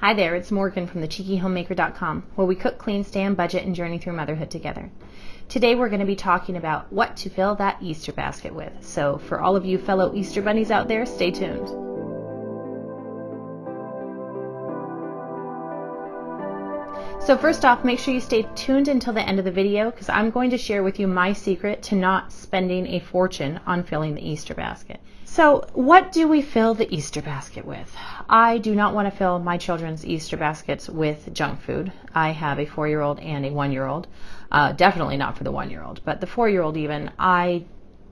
Hi there, it's Morgan from thecheekyhomemaker.com, where we cook, clean, stay on budget, and journey through motherhood together. Today we're going to be talking about what to fill that Easter basket with. So for all of you fellow Easter bunnies out there, stay tuned. So first off, make sure you stay tuned until the end of the video because I'm going to share with you my secret to not spending a fortune on filling the Easter basket. So what do we fill the Easter basket with? I do not want to fill my children's Easter baskets with junk food. I have a 4-year-old and a 1-year-old. Definitely not for the 1-year-old, but the 4-year-old even,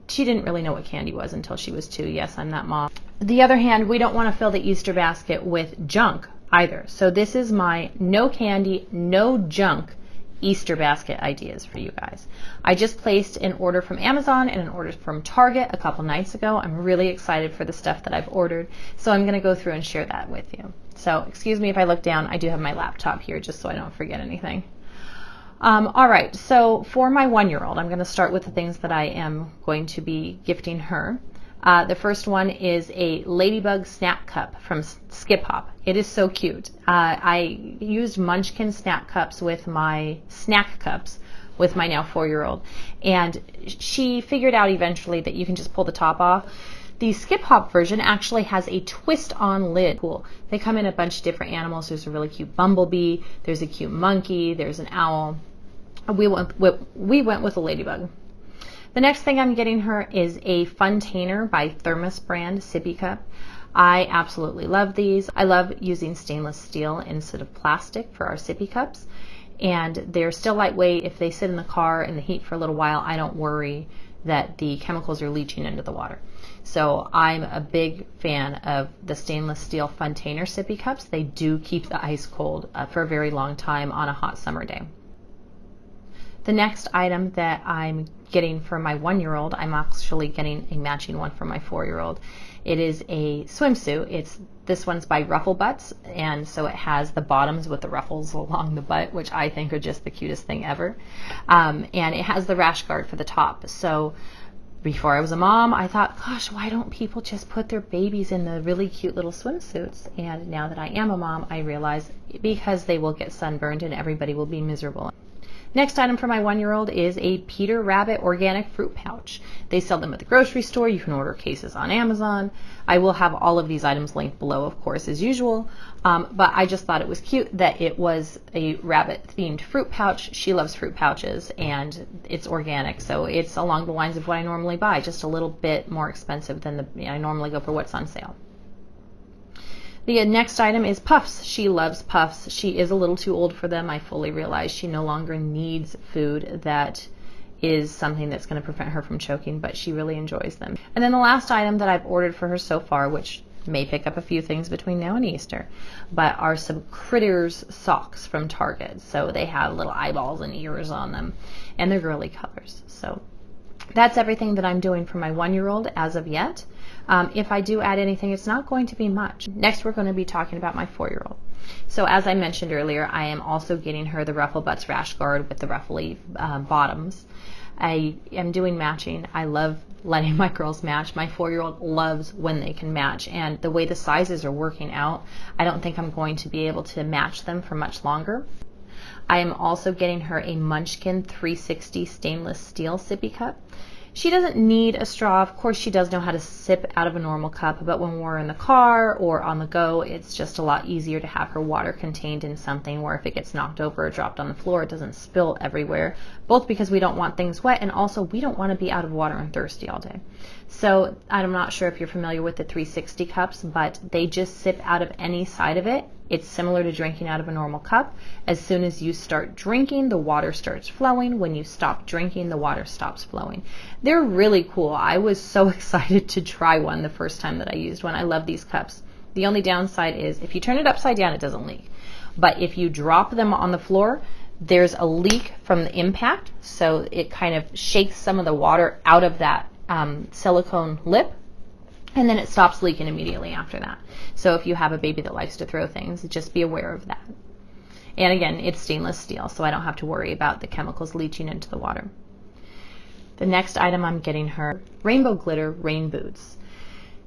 she didn't really know what candy was until she was 2. Yes, I'm that mom. On the other hand, we don't want to fill the Easter basket with junk either. So this is my no candy, no junk Easter basket ideas for you guys. I just placed an order from Amazon and an order from Target a couple nights ago. I'm really excited for the stuff that I've ordered, so I'm going to go through and share that with you. So excuse me if I look down. I do have my laptop here just so I don't forget anything. All right, so for my 1-year-old, I'm going to start with the things that I am going to be gifting her. The first one is a ladybug snap cup from Skip Hop. It is so cute. I used Munchkin snack cups with my snack cups with my now 4-year-old, and she figured out eventually that you can just pull the top off. The Skip Hop version actually has a twist-on lid. Cool. They come in a bunch of different animals. There's a really cute bumblebee. There's a cute monkey. There's an owl. We went with a ladybug. The next thing I'm getting her is a Funtainer by Thermos brand sippy cup. I absolutely love these. I love using stainless steel instead of plastic for our sippy cups. And they're still lightweight. If they sit in the car in the heat for a little while, I don't worry that the chemicals are leaching into the water. So I'm a big fan of the stainless steel Funtainer sippy cups. They do keep the ice cold for a very long time on a hot summer day. The next item that I'm getting for my 1-year-old, I'm actually getting a matching one for my 4-year-old. It is a swimsuit. This one's by Ruffle Butts, and so it has the bottoms with the ruffles along the butt, which I think are just the cutest thing ever. And it has the rash guard for the top. So before I was a mom, I thought, gosh, why don't people just put their babies in the really cute little swimsuits? And now that I am a mom, I realize because they will get sunburned and everybody will be miserable. Next item for my 1-year-old is a Peter Rabbit organic fruit pouch. They sell them at the grocery store. You can order cases on Amazon. I will have all of these items linked below, of course, as usual. But I just thought it was cute that it was a rabbit-themed fruit pouch. She loves fruit pouches, and it's organic, so it's along the lines of what I normally buy, just a little bit more expensive than I normally go for what's on sale. The next item is puffs. She loves puffs. She is a little too old for them. I fully realize she no longer needs food that is something that's going to prevent her from choking, but she really enjoys them. And then the last item that I've ordered for her so far, which may pick up a few things between now and Easter, but are some Critters socks from Target. So they have little eyeballs and ears on them, and they're girly colors. So that's everything that I'm doing for my 1-year-old as of yet. If I do add anything, it's not going to be much. Next, we're going to be talking about my 4-year-old. So as I mentioned earlier, I am also getting her the Ruffle Butts rash guard with the ruffly bottoms. I am doing matching. I love letting my girls match. My 4-year-old loves when they can match, and the way the sizes are working out, I don't think I'm going to be able to match them for much longer. I am also getting her a Munchkin 360 stainless steel sippy cup. She doesn't need a straw. Of course, she does know how to sip out of a normal cup, but when we're in the car or on the go, it's just a lot easier to have her water contained in something where if it gets knocked over or dropped on the floor, it doesn't spill everywhere, both because we don't want things wet and also we don't want to be out of water and thirsty all day. So I'm not sure if you're familiar with the 360 cups, but they just sip out of any side of it. It's similar to drinking out of a normal cup. As soon as you start drinking, the water starts flowing. When you stop drinking, the water stops flowing. They're really cool. I was so excited to try one the first time that I used one. I love these cups. The only downside is if you turn it upside down, it doesn't leak. But if you drop them on the floor, there's a leak from the impact. So it kind of shakes some of the water out of that silicone lip, and then it stops leaking immediately after that. So if you have a baby that likes to throw things, just be aware of that. And again, it's stainless steel, so I don't have to worry about the chemicals leaching into the water. The next item I'm getting her, rainbow glitter rain boots.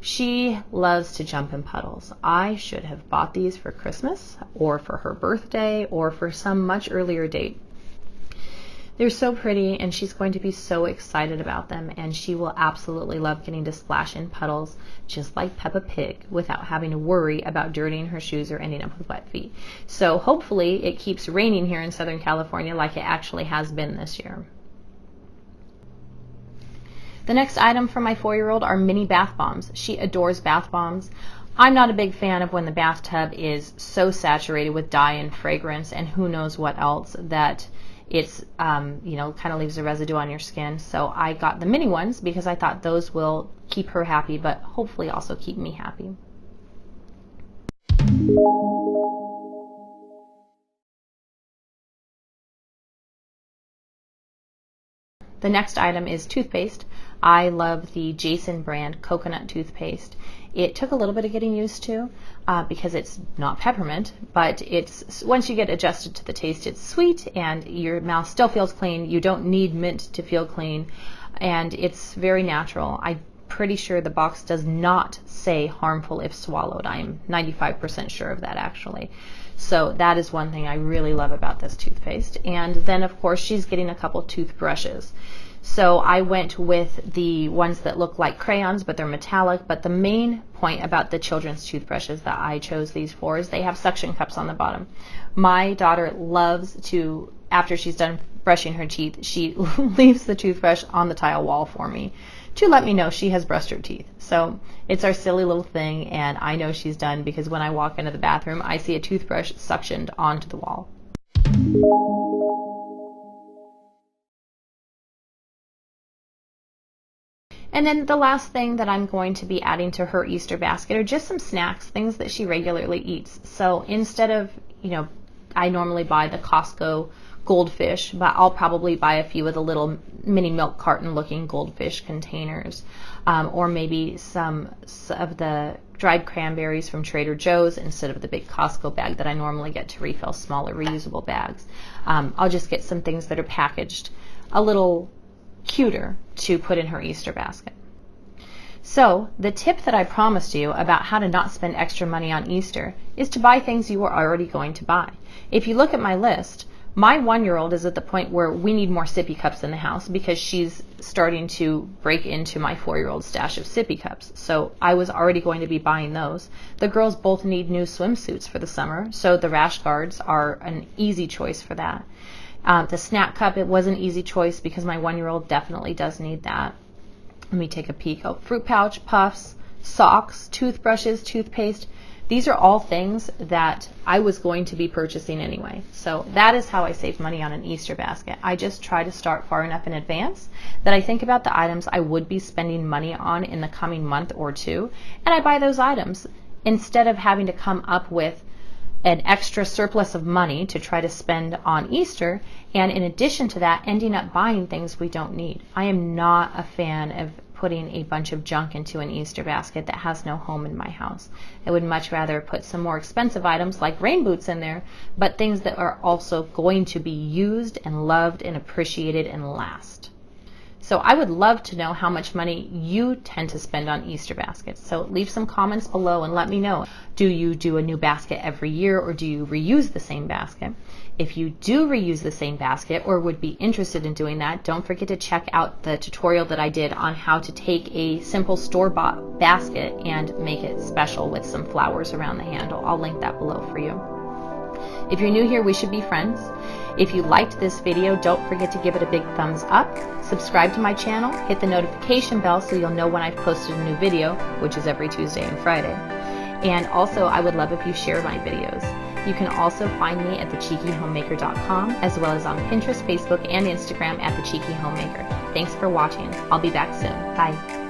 She loves to jump in puddles. I should have bought these for Christmas or for her birthday or for some much earlier date. They're so pretty, and she's going to be so excited about them, and she will absolutely love getting to splash in puddles just like Peppa Pig without having to worry about dirtying her shoes or ending up with wet feet. So hopefully it keeps raining here in Southern California like it actually has been this year. The next item for my 4-year-old are mini bath bombs. She adores bath bombs. I'm not a big fan of when the bathtub is so saturated with dye and fragrance and who knows what else that it's, kind of leaves a residue on your skin. So I got the mini ones because I thought those will keep her happy, but hopefully also keep me happy. The next item is toothpaste. I love the Jason brand coconut toothpaste. It took a little bit of getting used to because it's not peppermint, but it's once you get adjusted to the taste, it's sweet and your mouth still feels clean. You don't need mint to feel clean, and it's very natural. I'm pretty sure the box does not say harmful if swallowed. I am 95% sure of that actually. So that is one thing I really love about this toothpaste. And then of course she's getting a couple toothbrushes. So I went with the ones that look like crayons, but they're metallic. But the main point about the children's toothbrushes that I chose these for is they have suction cups on the bottom. My daughter loves to, after she's done brushing her teeth, she leaves the toothbrush on the tile wall for me to let me know she has brushed her teeth. So it's our silly little thing, and I know she's done because when I walk into the bathroom, I see a toothbrush suctioned onto the wall. And then the last thing that I'm going to be adding to her Easter basket are just some snacks, things that she regularly eats. So instead of, I normally buy the Costco goldfish, but I'll probably buy a few of the little mini milk carton looking goldfish containers, or maybe some of the dried cranberries from Trader Joe's instead of the big Costco bag that I normally get to refill smaller reusable bags. I'll just get some things that are packaged a little cuter to put in her Easter basket. So the tip that I promised you about how to not spend extra money on Easter is to buy things you were already going to buy. If you look at my list, my 1-year-old is at the point where we need more sippy cups in the house because she's starting to break into my 4-year-old stash of sippy cups. So I was already going to be buying those. The girls both need new swimsuits for the summer, so the rash guards are an easy choice for that. The snack cup, it was an easy choice because my 1-year-old definitely does need that. Let me take a peek. Oh, fruit pouch, puffs, socks, toothbrushes, toothpaste. These are all things that I was going to be purchasing anyway. So that is how I save money on an Easter basket. I just try to start far enough in advance that I think about the items I would be spending money on in the coming month or two, and I buy those items instead of having to come up with an extra surplus of money to try to spend on Easter, and in addition to that, ending up buying things we don't need. I am not a fan of putting a bunch of junk into an Easter basket that has no home in my house. I would much rather put some more expensive items like rain boots in there, but things that are also going to be used and loved and appreciated and last. So I would love to know how much money you tend to spend on Easter baskets. So leave some comments below and let me know. Do you do a new basket every year, or do you reuse the same basket? If you do reuse the same basket or would be interested in doing that, don't forget to check out the tutorial that I did on how to take a simple store-bought basket and make it special with some flowers around the handle. I'll link that below for you. If you're new here, we should be friends. If you liked this video, don't forget to give it a big thumbs up. Subscribe to my channel, hit the notification bell so you'll know when I've posted a new video, which is every Tuesday and Friday. And also, I would love if you share my videos. You can also find me at thecheekyhomemaker.com, as well as on Pinterest, Facebook, and Instagram at thecheekyhomemaker. Thanks for watching. I'll be back soon. Bye.